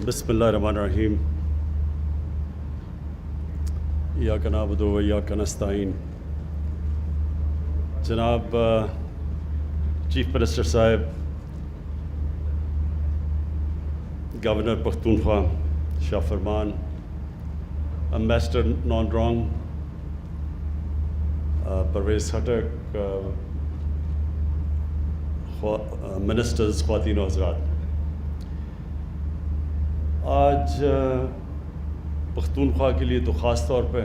بسم اللہ الرحمن الرحیم ایاک نعبد و ایاک نستعین. جناب چیف منسٹر صاحب, governor Pakhtunkhwa Shah Farman, ambassador Nong Rong Pervez Khattak, ministers, خواتین و حضرات, آج پختونخوا کے لیے تو خاص طور پہ,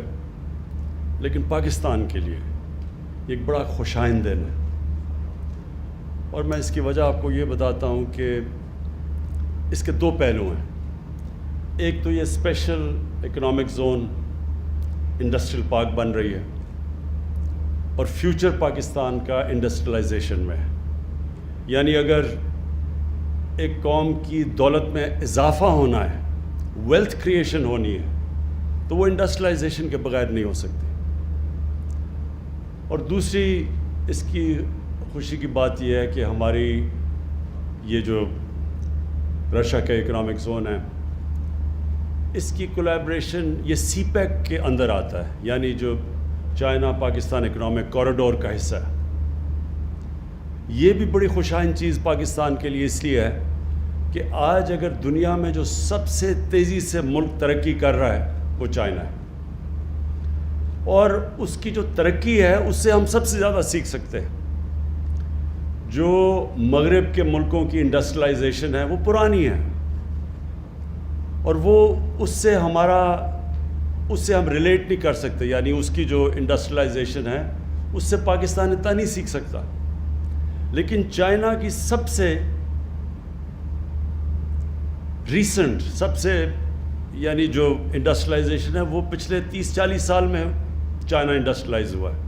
لیکن پاکستان کے لیے ایک بڑا خوشائند دن ہے. اور میں اس کی وجہ آپ کو یہ بتاتا ہوں کہ اس کے دو پہلو ہیں. ایک تو یہ special economic zone industrial park بن رہی ہے, اور فیوچر پاکستان کا انڈسٹریلائزیشن میں ہے. یعنی اگر ایک قوم کی دولت میں اضافہ ہونا ہے, ویلتھ کریشن ہونی ہے, تو وہ انڈسٹریلائزیشن کے بغیر نہیں ہو سکتی. اور دوسری اس کی خوشی کی بات یہ ہے کہ ہماری یہ جو رشیا کا اکنامک زون ہے, اس کی کولیبریشن یہ سی پیک کے اندر آتا ہے, یعنی جو چائنا پاکستان اکنامک کوریڈور کا حصہ ہے. یہ بھی بڑی خوشائند چیز پاکستان کے لیے اس لیے ہے کہ آج اگر دنیا میں جو سب سے تیزی سے ملک ترقی کر رہا ہے وہ چائنا ہے, اور اس کی جو ترقی ہے اس سے ہم سب سے زیادہ سیکھ سکتے ہیں. جو مغرب کے ملکوں کی انڈسٹریلائزیشن ہے وہ پرانی ہے, اور وہ اس سے ہم ریلیٹ نہیں کر سکتے. یعنی اس کی جو انڈسٹریلائزیشن ہے اس سے پاکستان اتنا نہیں سیکھ سکتا. لیکن چائنا کی سب سے ریسنٹ, سب سے یعنی جو انڈسٹریلائزیشن ہے وہ پچھلے 30-40 سال میں چائنا انڈسٹریلائز ہوا ہے,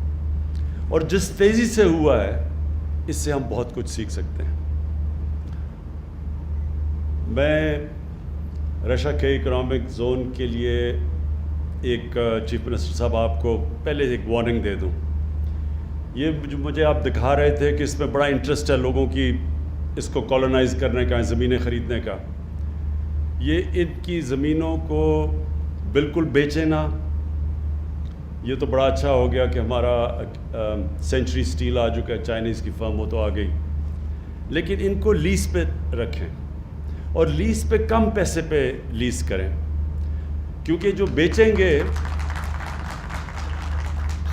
اور جس تیزی سے ہوا ہے اس سے ہم بہت کچھ سیکھ سکتے ہیں. میں رشیا کے اکنامک زون کے لیے ایک چیف منسٹر صاحب آپ کو پہلے ایک وارننگ دے دوں. یہ جو مجھے آپ دکھا رہے تھے کہ اس میں بڑا انٹرسٹ ہے لوگوں کی, اس کو کالونائز کرنے کا, زمینیں خریدنے کا. یہ ان کی زمینوں کو بالکل بیچے نہ. یہ تو بڑا اچھا ہو گیا کہ ہمارا سینچری سٹیل آ چکا ہے, چائنیز کی فرم, وہ تو آ گئی. لیکن ان کو لیز پہ رکھیں, اور لیز پہ کم پیسے پہ لیز کریں, کیونکہ جو بیچیں گے,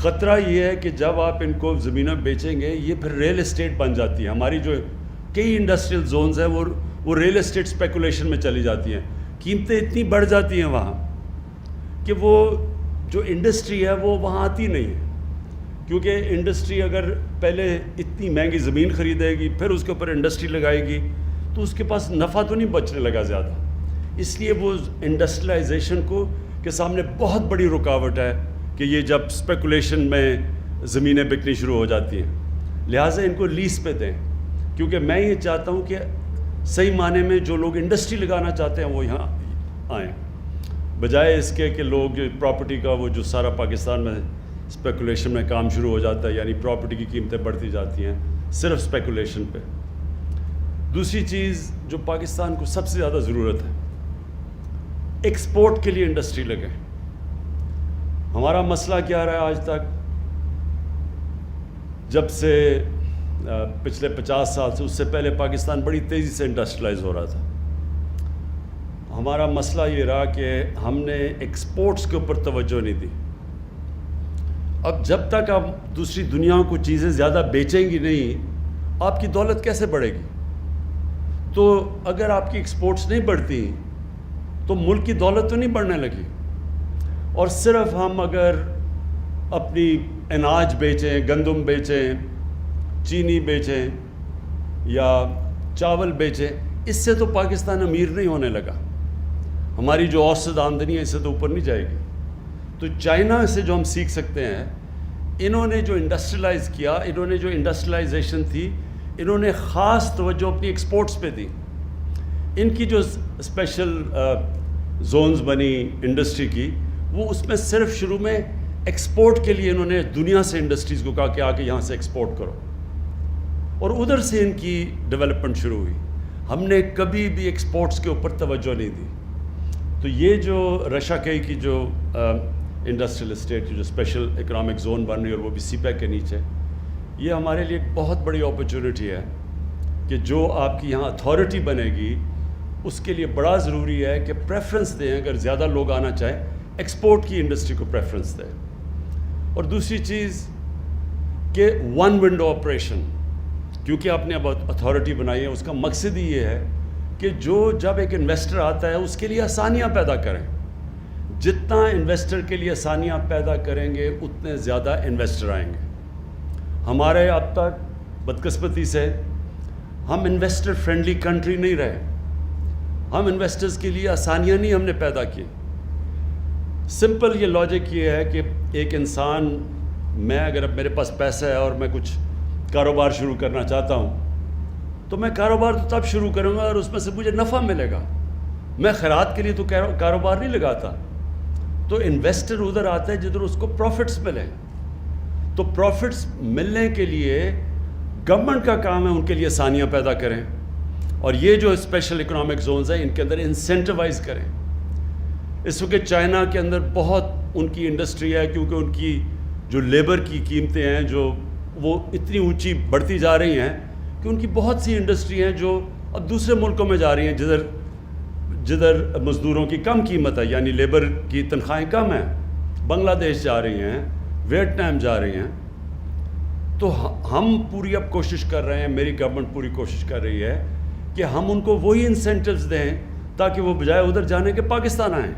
خطرہ یہ ہے کہ جب آپ ان کو زمینیں بیچیں گے یہ پھر ریل اسٹیٹ بن جاتی ہے. ہماری جو کئی انڈسٹریل زونز ہیں وہ ریل اسٹیٹ اسپیکولیشن میں چلی جاتی ہیں. قیمتیں اتنی بڑھ جاتی ہیں وہاں کہ وہ جو انڈسٹری ہے وہ وہاں آتی نہیں ہے. کیونکہ انڈسٹری اگر پہلے اتنی مہنگی زمین خریدے گی, پھر اس کے اوپر انڈسٹری لگائے گی, تو اس کے پاس نفع تو نہیں بچنے لگا زیادہ. اس لیے وہ انڈسٹریلائزیشن کو کے سامنے بہت بڑی رکاوٹ ہے کہ یہ جب اسپیکولیشن میں زمینیں بکنی شروع ہو جاتی ہیں. لہٰذا ان کو لیز پہ دیں, کیونکہ میں یہ چاہتا ہوں کہ صحیح معنی میں جو لوگ انڈسٹری لگانا چاہتے ہیں وہ یہاں آئیں, بجائے اس کے کہ لوگ پراپرٹی کا وہ جو سارا پاکستان میں اسپیکولیشن میں کام شروع ہو جاتا ہے, یعنی پراپرٹی کی قیمتیں بڑھتی جاتی ہیں صرف اسپیکولیشن پہ. دوسری چیز جو پاکستان کو سب سے زیادہ ضرورت ہے, ایکسپورٹ کے لیے انڈسٹری لگے. ہمارا مسئلہ کیا رہا ہے آج تک, جب سے پچھلے 50 سال سے, اس سے پہلے پاکستان بڑی تیزی سے انڈسٹریلائز ہو رہا تھا. ہمارا مسئلہ یہ رہا کہ ہم نے ایکسپورٹس کے اوپر توجہ نہیں دی. اب جب تک آپ دوسری دنیا کو چیزیں زیادہ بیچیں گی نہیں, آپ کی دولت کیسے بڑھے گی؟ تو اگر آپ کی ایکسپورٹس نہیں بڑھتی تو ملک کی دولت تو نہیں بڑھنے لگی. اور صرف ہم اگر اپنی اناج بیچیں, گندم بیچیں, چینی بیچیں یا چاول بیچیں, اس سے تو پاکستان امیر نہیں ہونے لگا. ہماری جو اوسط آمدنی ہے اس سے تو اوپر نہیں جائے گی. تو چائنا سے جو ہم سیکھ سکتے ہیں, انہوں نے جو انڈسٹریلائز کیا, انہوں نے جو انڈسٹریلائزیشن تھی, انہوں نے خاص توجہ اپنی ایکسپورٹس پہ دی. ان کی جو اسپیشل زونز بنی انڈسٹری کی, وہ اس میں صرف شروع میں ایکسپورٹ کے لیے انہوں نے دنیا سے انڈسٹریز کو کہا کہ آ کے یہاں سے ایکسپورٹ کرو, اور ادھر سے ان کی ڈیولپمنٹ شروع ہوئی. ہم نے کبھی بھی ایکسپورٹس کے اوپر توجہ نہیں دی. تو یہ جو رشا کئی کی جو انڈسٹریل اسٹیٹ کی جو اسپیشل اکنامک زون بن رہی ہے اور وہ بھی سی پیک کے نیچے، یہ ہمارے لیے ایک بہت بڑی اپرچونٹی ہے کہ جو آپ کی یہاں اتھارٹی بنے گی اس کے لیے بڑا ضروری ہے کہ پریفرنس دیں، اگر زیادہ لوگ آنا چاہیں ایکسپورٹ کی انڈسٹری کو پریفرنس دیں. اور دوسری چیز کہ ون ونڈو آپریشن، کیونکہ آپ نے اب اتھارٹی بنائی ہے، اس کا مقصد ہی یہ ہے کہ جب ایک انویسٹر آتا ہے اس کے لیے آسانیاں پیدا کریں. جتنا انویسٹر کے لیے آسانیاں پیدا کریں گے اتنے زیادہ انویسٹر آئیں گے. ہمارے اب تک بدقسمتی سے ہم انویسٹر فرینڈلی کنٹری نہیں رہے. ہم انویسٹرز کے لیے آسانیاں نہیں ہم نے پیدا کی. سمپل یہ لاجک یہ ہے کہ ایک انسان، میں اگر اب میرے پاس پیسہ ہے اور میں کچھ کاروبار شروع کرنا چاہتا ہوں تو میں کاروبار تو تب شروع کروں گا اور اس میں سے مجھے نفع ملے گا. میں خیرات کے لیے تو کاروبار نہیں لگاتا. تو انویسٹر ادھر آتا ہے جدھر اس کو پروفٹس ملیں. تو پروفٹس ملنے کے لیے گورنمنٹ کا کام ہے ان کے لیے آسانیاں پیدا کریں، اور یہ جو اسپیشل اکنامک زونز ہیں ان کے اندر انسینٹیوائز کریں. اس وقت چائنا کے اندر بہت ان کی انڈسٹری ہے، کیونکہ ان کی جو لیبر کی قیمتیں ہیں جو وہ اتنی اونچی بڑھتی جا رہی ہیں کہ ان کی بہت سی انڈسٹری ہیں جو اب دوسرے ملکوں میں جا رہی ہیں جدھر مزدوروں کی کم قیمت ہے، یعنی لیبر کی تنخواہیں کم ہیں. بنگلہ دیش جا رہی ہیں، ویتنام جا رہی ہیں. تو ہم پوری اب کوشش کر رہے ہیں، میری گورنمنٹ پوری کوشش کر رہی ہے کہ ہم ان کو وہی انسینٹیوز دیں تاکہ وہ بجائے ادھر جانے کے پاکستان آئیں.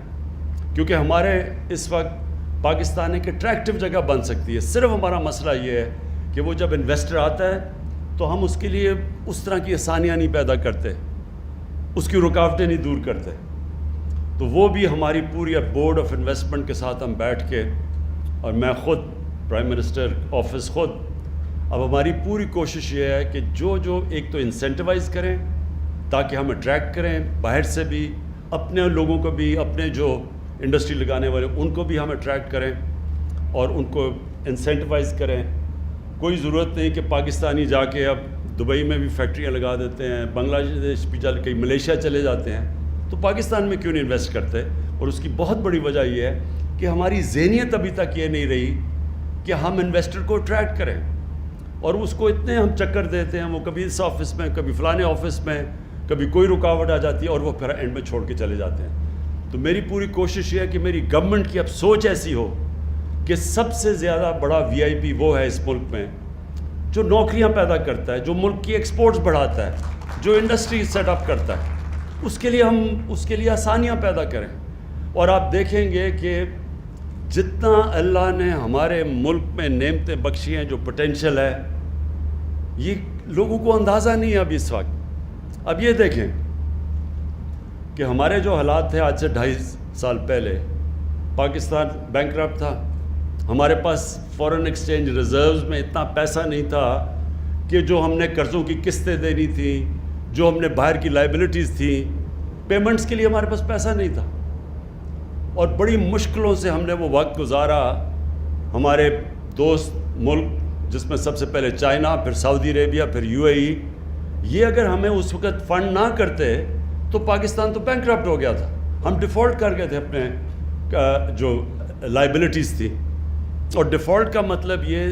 کیونکہ ہمارے اس وقت پاکستان ایک اٹریکٹیو جگہ بن سکتی ہے. صرف ہمارا مسئلہ یہ ہے کہ وہ جب انویسٹر آتا ہے تو ہم اس کے لیے اس طرح کی آسانیاں نہیں پیدا کرتے، اس کی رکاوٹیں نہیں دور کرتے. تو وہ بھی ہماری پوری بورڈ آف انویسٹمنٹ کے ساتھ ہم بیٹھ کے، اور میں خود پرائم منسٹر آفس خود، اب ہماری پوری کوشش یہ ہے کہ جو ایک تو انسینٹیوائز کریں تاکہ ہم اٹریکٹ کریں باہر سے بھی، اپنے لوگوں کو بھی، اپنے جو انڈسٹری لگانے والے ان کو بھی ہم اٹریکٹ کریں اور ان کو انسینٹیوائز کریں. کوئی ضرورت نہیں کہ پاکستانی جا کے اب دبئی میں بھی فیکٹریاں لگا دیتے ہیں، بنگلہ دیش بھی کئی ملیشیا چلے جاتے ہیں. تو پاکستان میں کیوں نہیں انویسٹ کرتے؟ اور اس کی بہت بڑی وجہ یہ ہے کہ ہماری ذہنیت ابھی تک یہ نہیں رہی کہ ہم انویسٹر کو اٹریکٹ کریں، اور اس کو اتنے ہم چکر دیتے ہیں، وہ کبھی اس آفس میں، کبھی فلانے آفس میں، کبھی کوئی رکاوٹ آ جاتی ہے اور وہ پھر اینڈ میں چھوڑ کے چلے جاتے ہیں. تو میری پوری کوشش یہ ہے کہ میری گورنمنٹ کی اب سوچ ایسی ہو کہ سب سے زیادہ بڑا وی آئی پی وہ ہے اس ملک میں جو نوکریاں پیدا کرتا ہے، جو ملک کی ایکسپورٹس بڑھاتا ہے، جو انڈسٹری سیٹ اپ کرتا ہے. اس کے لیے ہم اس کے لیے آسانیاں پیدا کریں. اور آپ دیکھیں گے کہ جتنا اللہ نے ہمارے ملک میں نعمتیں بخشی ہیں، جو پوٹینشیل ہے، یہ لوگوں کو اندازہ نہیں ہے اب اس وقت. اب یہ دیکھیں کہ ہمارے جو حالات تھے آج سے 2.5 سال پہلے، پاکستان بینکرپٹ تھا. ہمارے پاس فورن ایکسچینج ریزروز میں اتنا پیسہ نہیں تھا کہ جو ہم نے قرضوں کی قسطیں دینی تھیں، جو ہم نے باہر کی لائبلٹیز تھیں، پیمنٹس کے لیے ہمارے پاس پیسہ نہیں تھا. اور بڑی مشکلوں سے ہم نے وہ وقت گزارا. ہمارے دوست ملک جس میں سب سے پہلے چائنا، پھر سعودی عربیہ، پھر UAE، یہ اگر ہمیں اس وقت فنڈ نہ کرتے تو پاکستان تو بینکرپٹ ہو گیا تھا. ہم ڈیفالٹ کر گئے تھے اپنے جو لائبلٹیز تھی. اور ڈیفالٹ کا مطلب یہ،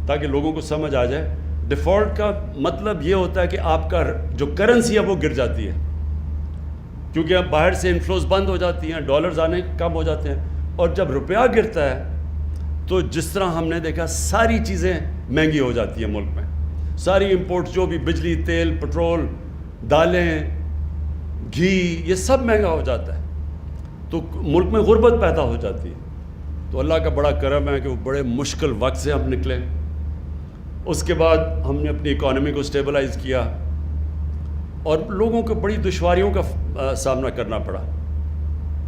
تاکہ لوگوں کو سمجھ آ جائے، ڈیفالٹ کا مطلب یہ ہوتا ہے کہ آپ کا جو کرنسی ہے وہ گر جاتی ہے، کیونکہ اب باہر سے انفلوز بند ہو جاتی ہیں، ڈالرز آنے کم ہو جاتے ہیں. اور جب روپیہ گرتا ہے تو جس طرح ہم نے دیکھا ساری چیزیں مہنگی ہو جاتی ہیں ملک میں. ساری امپورٹ، جو بھی بجلی، تیل، پٹرول، دالیں، گھی، یہ سب مہنگا ہو جاتا ہے. تو ملک میں غربت پیدا ہو جاتی ہے. تو اللہ کا بڑا کرم ہے کہ وہ بڑے مشکل وقت سے ہم نکلے. اس کے بعد ہم نے اپنی اکانومی کو اسٹیبلائز کیا اور لوگوں کو بڑی دشواریوں کا سامنا کرنا پڑا.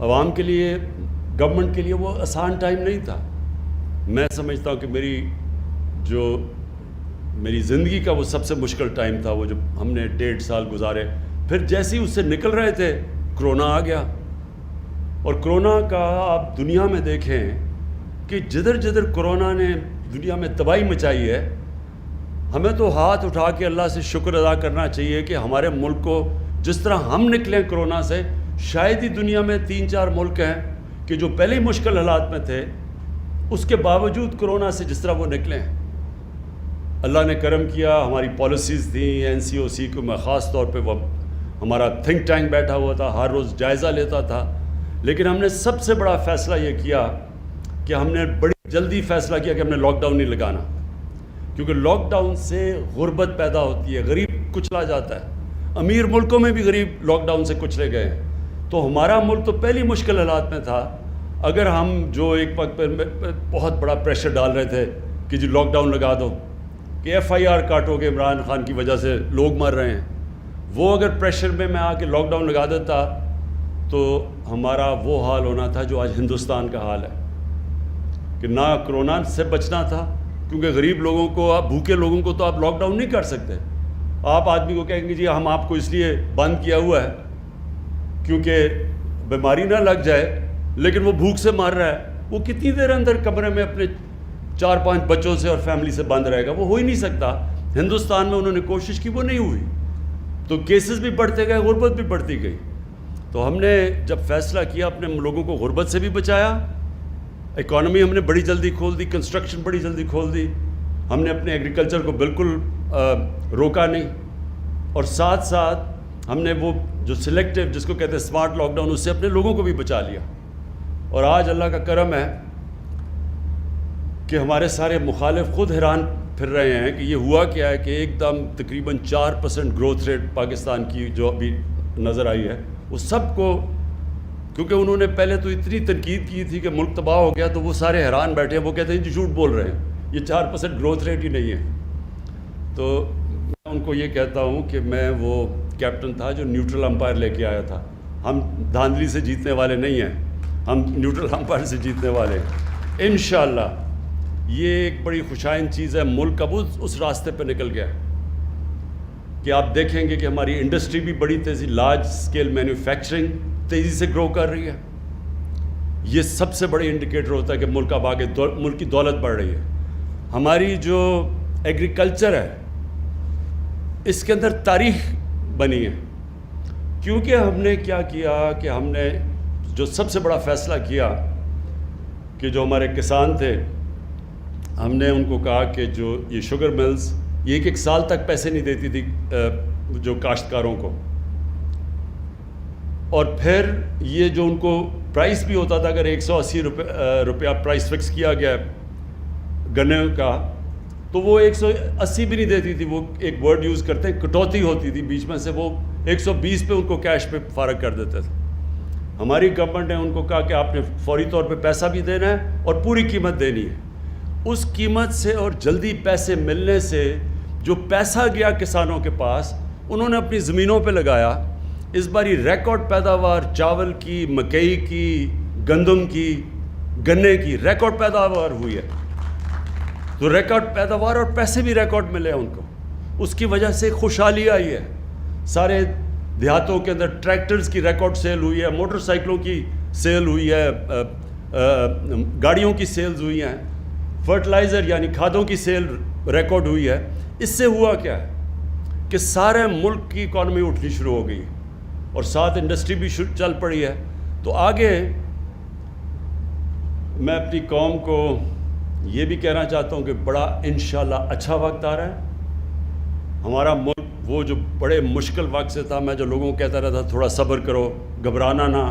عوام کے لیے، گورنمنٹ کے لیے وہ آسان ٹائم نہیں تھا. میں سمجھتا ہوں کہ میری زندگی کا وہ سب سے مشکل ٹائم تھا، وہ جب ہم نے 1.5 سال گزارے. پھر جیسے ہی اس سے نکل رہے تھے کرونا آ گیا. اور کرونا کا آپ دنیا میں دیکھیں کہ جدھر کرونا نے دنیا میں تباہی مچائی ہے، ہمیں تو ہاتھ اٹھا کے اللہ سے شکر ادا کرنا چاہیے کہ ہمارے ملک کو جس طرح ہم نکلیں کرونا سے، شاید ہی دنیا میں 3-4 ملک ہیں کہ جو پہلے ہی مشکل حالات میں تھے، اس کے باوجود کرونا سے جس طرح وہ نکلے ہیں، اللہ نے کرم کیا. ہماری پالیسیز تھیں. NCOC کو میں خاص طور پہ وہ ہمارا تھنک ٹینک بیٹھا ہوا تھا، ہر روز جائزہ لیتا تھا. لیکن ہم نے سب سے بڑا فیصلہ یہ کیا کہ ہم نے بڑی جلدی فیصلہ کیا کہ ہم نے لاک ڈاؤن نہیں لگانا، کیونکہ لاک ڈاؤن سے غربت پیدا ہوتی ہے، غریب کچلا جاتا ہے. امیر ملکوں میں بھی غریب لاک ڈاؤن سے کچلے گئے ہیں. تو ہمارا ملک تو پہلی مشکل حالات میں تھا. اگر ہم جو ایک وقت پہ بہت بڑا پریشر ڈال رہے تھے کہ جی لاک ڈاؤن لگا دو، کہ FIR کاٹو گے عمران خان کی وجہ سے لوگ مر رہے ہیں، وہ اگر پریشر میں آ کے لاک ڈاؤن لگا دیتا تو ہمارا وہ حال ہونا تھا جو آج ہندوستان کا حال ہے، کہ نہ کرونا سے بچنا تھا، کیونکہ غریب لوگوں کو، آپ بھوکے لوگوں کو تو آپ لاک ڈاؤن نہیں کر سکتے. آپ آدمی کو کہیں گے جی ہم آپ کو اس لیے بند کیا ہوا ہے کیونکہ بیماری نہ لگ جائے، لیکن وہ بھوک سے مر رہا ہے، وہ کتنی دیر اندر کمرے میں اپنے 4-5 بچوں سے اور فیملی سے بند رہے گا؟ وہ ہو ہی نہیں سکتا. ہندوستان میں انہوں نے کوشش کی، وہ نہیں ہوئی، تو کیسز بھی بڑھتے گئے، غربت بھی بڑھتی گئی. تو ہم نے جب فیصلہ کیا، اپنے لوگوں کو غربت سے بھی بچایا، اکانومی ہم نے بڑی جلدی کھول دی، کنسٹرکشن بڑی جلدی کھول دی، ہم نے اپنے ایگریکلچر کو بالکل روکا نہیں، اور ساتھ ساتھ ہم نے وہ جو سلیکٹیو جس کو کہتے ہیں اسمارٹ لاک ڈاؤن، اس سے اپنے لوگوں کو بھی بچا لیا. اور آج اللہ کا کرم ہے کہ ہمارے سارے مخالف خود حیران پھر رہے ہیں کہ یہ ہوا کیا ہے کہ ایک دم تقریباً 4% گروتھ ریٹ پاکستان کی جو ابھی نظر آئی ہے، وہ سب کو، کیونکہ انہوں نے پہلے تو اتنی تنقید کی تھی کہ ملک تباہ ہو گیا، تو وہ سارے حیران بیٹھے ہیں. وہ کہتے ہیں جی جھوٹ بول رہے ہیں، یہ 4% گروتھ ریٹ ہی نہیں ہے. تو میں ان کو یہ کہتا ہوں کہ میں وہ کیپٹن تھا جو نیوٹرل امپائر لے کے آیا تھا. ہم دھاندلی سے جیتنے والے نہیں ہیں، ہم نیوٹرل امپائر سے جیتنے والے ہیں انشاءاللہ. یہ ایک بڑی خوشائند چیز ہے. ملک اب اس راستے پہ نکل گیا کہ آپ دیکھیں گے کہ ہماری انڈسٹری بھی بڑی تیزی، لارج اسکیل مینوفیکچرنگ تیزی سے گرو کر رہی ہے. یہ سب سے بڑی انڈیکیٹر ہوتا ہے کہ ملک اب آگے، ملک کی دولت بڑھ رہی ہے. ہماری جو ایگریکلچر ہے اس کے اندر تاریخ بنی ہے، کیونکہ ہم نے کیا کیا کہ ہم نے جو سب سے بڑا فیصلہ کیا کہ جو ہمارے کسان تھے، ہم نے ان کو کہا کہ جو یہ شوگر ملز یہ ایک سال تک پیسے نہیں دیتی تھی جو کاشتکاروں کو، اور پھر یہ جو ان کو پرائس بھی ہوتا تھا، اگر 180 روپیہ پرائس فکس کیا گیا گنے کا، تو وہ 180 بھی نہیں دیتی تھی. وہ ایک ورڈ یوز کرتے ہیں کٹوتی ہوتی تھی بیچ میں سے، وہ 120 پہ ان کو کیش پہ فارغ کر دیتے تھے. ہماری گورنمنٹ نے ان کو کہا کہ آپ نے فوری طور پہ پیسہ بھی دینا ہے اور پوری قیمت دینی ہے. اس قیمت سے اور جلدی پیسے ملنے سے جو پیسہ گیا کسانوں کے پاس، انہوں نے اپنی زمینوں پہ لگایا. اس باری ریکارڈ پیداوار چاول کی، مکئی کی، گندم کی، گنے کی ریکارڈ پیداوار ہوئی ہے. تو ریکارڈ پیداوار اور پیسے بھی ریکارڈ ملے ہیں ان کو. اس کی وجہ سے خوشحالی آئی ہے. سارے دیہاتوں کے اندر ٹریکٹرز کی ریکارڈ سیل ہوئی ہے، موٹر سائیکلوں کی سیل ہوئی ہے، گاڑیوں کی سیلز ہوئی ہیں، فرٹیلائزر یعنی کھادوں کی سیل ریکارڈ ہوئی ہے. اس سے ہوا کیا ہے کہ سارے ملک کی اکانومی اٹھنی شروع ہو گئی اور ساتھ انڈسٹری بھی چل پڑی ہے. تو آگے میں اپنی قوم کو یہ بھی کہنا چاہتا ہوں کہ بڑا انشاءاللہ اچھا وقت آ رہا ہے. ہمارا ملک وہ جو بڑے مشکل وقت سے تھا، میں جو لوگوں کو کہتا رہتا تھوڑا صبر کرو، گھبرانا نہ،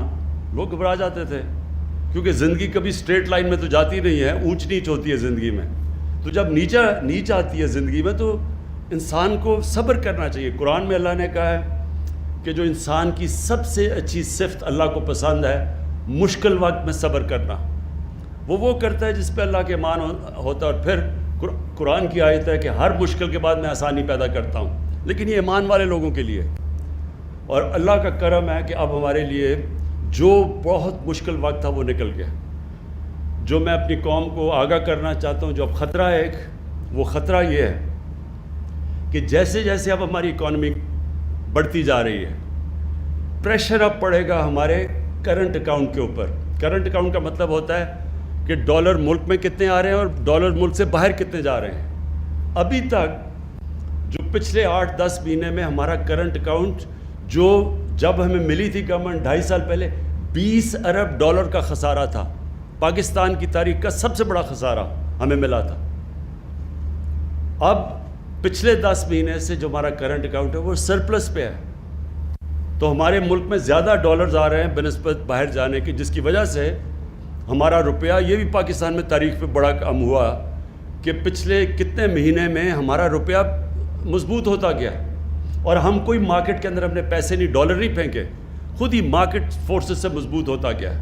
لوگ گھبرا جاتے تھے کیونکہ زندگی کبھی اسٹریٹ لائن میں تو جاتی نہیں ہے، اونچ نیچ ہوتی ہے زندگی میں. تو جب نیچ آتی ہے زندگی میں تو انسان کو صبر کرنا چاہیے. قرآن میں اللہ نے کہا ہے کہ جو انسان کی سب سے اچھی صفت اللہ کو پسند ہے مشکل وقت میں صبر کرنا. وہ کرتا ہے جس پہ اللہ کے ایمان ہوتا ہے. اور پھر قرآن کی آیت ہے کہ ہر مشکل کے بعد میں آسانی پیدا کرتا ہوں، لیکن یہ ایمان والے لوگوں کے لیے. اور اللہ کا کرم ہے کہ اب ہمارے لیے جو بہت مشکل وقت تھا وہ نکل گیا. جو میں اپنی قوم کو آگاہ کرنا چاہتا ہوں، جو اب خطرہ ہے وہ خطرہ یہ ہے کہ جیسے جیسے اب ہماری اکانومی بڑھتی جا رہی ہے، پریشر اب پڑے گا ہمارے کرنٹ اکاؤنٹ کے اوپر. کرنٹ اکاؤنٹ کا مطلب ہوتا ہے کہ ڈالر ملک میں کتنے آ رہے ہیں اور ڈالر ملک سے باہر کتنے جا رہے ہیں. ابھی تک جو پچھلے 8-10 مہینے میں ہمارا کرنٹ اکاؤنٹ جو جب ہمیں ملی تھی گورنمنٹ 2.5 سال پہلے 20 ارب ڈالر کا خسارہ تھا. پاکستان کی تاریخ کا سب سے بڑا خسارہ ہمیں ملا تھا. اب پچھلے 10 مہینے سے جو ہمارا کرنٹ اکاؤنٹ ہے وہ سرپلس پہ ہے. تو ہمارے ملک میں زیادہ ڈالرز آ رہے ہیں بنسبت باہر جانے کی, جس کی وجہ سے ہمارا روپیہ, یہ بھی پاکستان میں تاریخ پہ بڑا کم ہوا کہ پچھلے کتنے مہینے میں ہمارا روپیہ مضبوط ہوتا گیا. اور ہم کوئی مارکیٹ کے اندر اپنے پیسے نہیں, ڈالر نہیں پھینکے, خود ہی مارکیٹ فورسز سے مضبوط ہوتا گیا.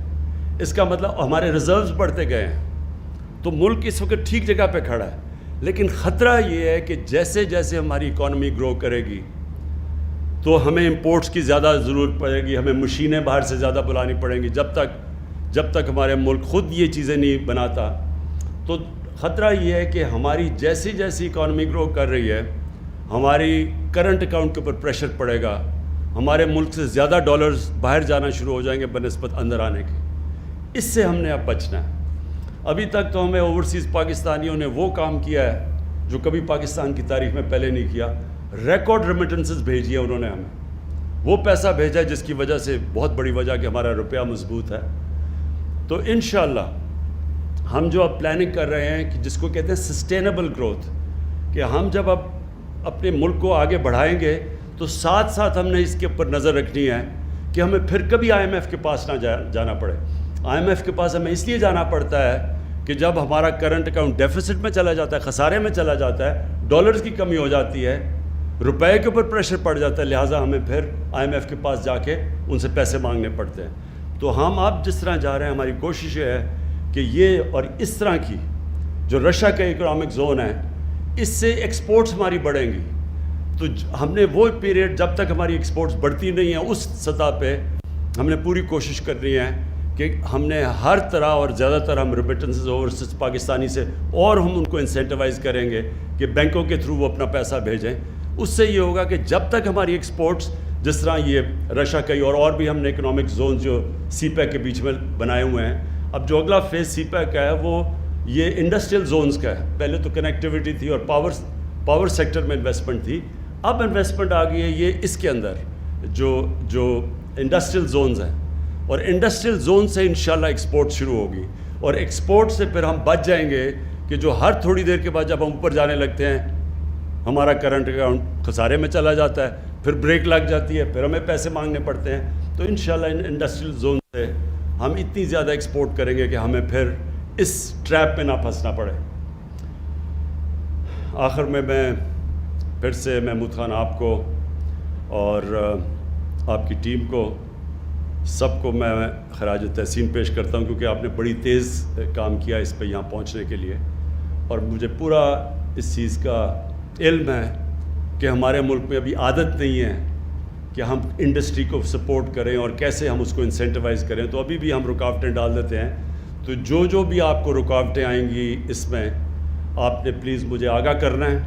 اس کا مطلب ہمارے ریزروز بڑھتے گئے ہیں. تو ملک اس وقت ٹھیک جگہ پہ کھڑا ہے. لیکن خطرہ یہ ہے کہ جیسے جیسے ہماری اکانومی گرو کرے گی تو ہمیں امپورٹس کی زیادہ ضرورت پڑے گی, ہمیں مشینیں باہر سے زیادہ بلانی پڑیں گی. جب تک ہمارے ملک خود یہ چیزیں نہیں بناتا, تو خطرہ یہ ہے کہ ہماری جیسی جیسی اکانومی گرو کر رہی ہے ہماری کرنٹ اکاؤنٹ کے اوپر پریشر پڑے گا, ہمارے ملک سے زیادہ ڈالرز باہر جانا شروع ہو جائیں گے بنسبت اندر آنے کے. اس سے ہم نے اب بچنا ہے. ابھی تک تو ہمیں اوورسیز پاکستانیوں نے وہ کام کیا ہے جو کبھی پاکستان کی تاریخ میں پہلے نہیں کیا. ریکارڈ ریمیٹنسز بھیجی ہے انہوں نے ہمیں, وہ پیسہ بھیجا ہے جس کی وجہ سے بہت بڑی وجہ کہ ہمارا روپیہ مضبوط ہے. تو انشاءاللہ ہم جو اب پلاننگ کر رہے ہیں کہ جس کو کہتے ہیں سسٹینیبل گروتھ, کہ ہم جب اب اپنے ملک کو آگے بڑھائیں گے تو ساتھ ساتھ ہم نے اس کے اوپر نظر رکھنی ہے کہ ہمیں پھر کبھی IMF کے پاس نہ جانا پڑے. IMF کے پاس ہمیں اس لیے جانا پڑتا ہے کہ جب ہمارا کرنٹ اکاؤنٹ ڈیفیسٹ میں چلا جاتا ہے, خسارے میں چلا جاتا ہے, ڈالرز کی کمی ہو جاتی ہے, روپے کے اوپر پریشر پڑ جاتا ہے, لہٰذا ہمیں پھر IMF کے پاس جا کے ان سے پیسے مانگنے پڑتے ہیں. تو ہم اب جس طرح جا رہے ہیں, ہماری کوشش یہ ہے کہ یہ اور اس طرح کی جو رشیا کا اکنامک زون ہے, اس سے ایکسپورٹس ہماری بڑھیں گی. تو ہم نے وہ پیریڈ جب تک ہماری ایکسپورٹس بڑھتی نہیں ہیں اس سطح پہ ہم نے پوری کوشش کرنی ہے کہ ہم نے ہر طرح اور زیادہ تر ہم ریمیٹنسز اوورسیز پاکستانی سے, اور ہم ان کو انسینٹیوائز کریں گے کہ بینکوں کے تھرو وہ اپنا پیسہ بھیجیں. اس سے یہ ہوگا کہ جب تک ہماری ایکسپورٹس, جس طرح یہ رشیا کا اور بھی ہم نے اکنامک زون جو سی پیک کے بیچ میں بنائے ہوئے ہیں, اب جو اگلا فیز سی پیک کا ہے وہ یہ انڈسٹریل زونز کا ہے. پہلے تو کنیکٹیوٹی تھی اور پاور سیکٹر میں انویسٹمنٹ تھی, اب انویسٹمنٹ آ گئی ہے یہ اس کے اندر جو انڈسٹریل زونز ہیں, اور انڈسٹریل زون سے انشاءاللہ ایکسپورٹ شروع ہوگی. اور ایکسپورٹ سے پھر ہم بچ جائیں گے کہ جو ہر تھوڑی دیر کے بعد جب ہم اوپر جانے لگتے ہیں ہمارا کرنٹ اکاؤنٹ خسارے میں چلا جاتا ہے, پھر بریک لگ جاتی ہے, پھر ہمیں پیسے مانگنے پڑتے ہیں. تو انشاءاللہ ان انڈسٹریل زون سے ہم اتنی زیادہ ایکسپورٹ کریں گے کہ ہمیں پھر اس ٹریپ پہ نہ پھنسنا پڑے. آخر میں پھر سے محمود خان آپ کو اور آپ کی ٹیم کو سب کو میں خراج تحسین پیش کرتا ہوں, کیونکہ آپ نے بڑی تیز کام کیا اس پہ یہاں پہنچنے کے لیے. اور مجھے پورا اس چیز کا علم ہے کہ ہمارے ملک میں ابھی عادت نہیں ہے کہ ہم انڈسٹری کو سپورٹ کریں اور کیسے ہم اس کو انسینٹیوائز کریں. تو ابھی بھی ہم رکاوٹیں ڈال دیتے ہیں. تو جو بھی آپ کو رکاوٹیں آئیں گی اس میں آپ نے پلیز مجھے آگاہ کرنا ہے,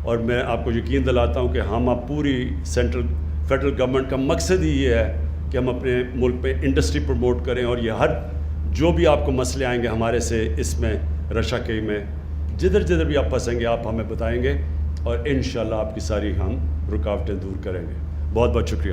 اور میں آپ کو یقین دلاتا ہوں کہ ہم اب پوری فیڈرل گورنمنٹ کا مقصد ہی یہ ہے کہ ہم اپنے ملک پہ انڈسٹری پروموٹ کریں. اور یہ جو بھی آپ کو مسئلے آئیں گے ہمارے سے اس میں رشیا کے میں جدھر بھی آپ پھنسیں گے آپ ہمیں بتائیں گے, اور انشاءاللہ آپ کی ساری ہم رکاوٹیں دور کریں گے. بہت بہت شکریہ.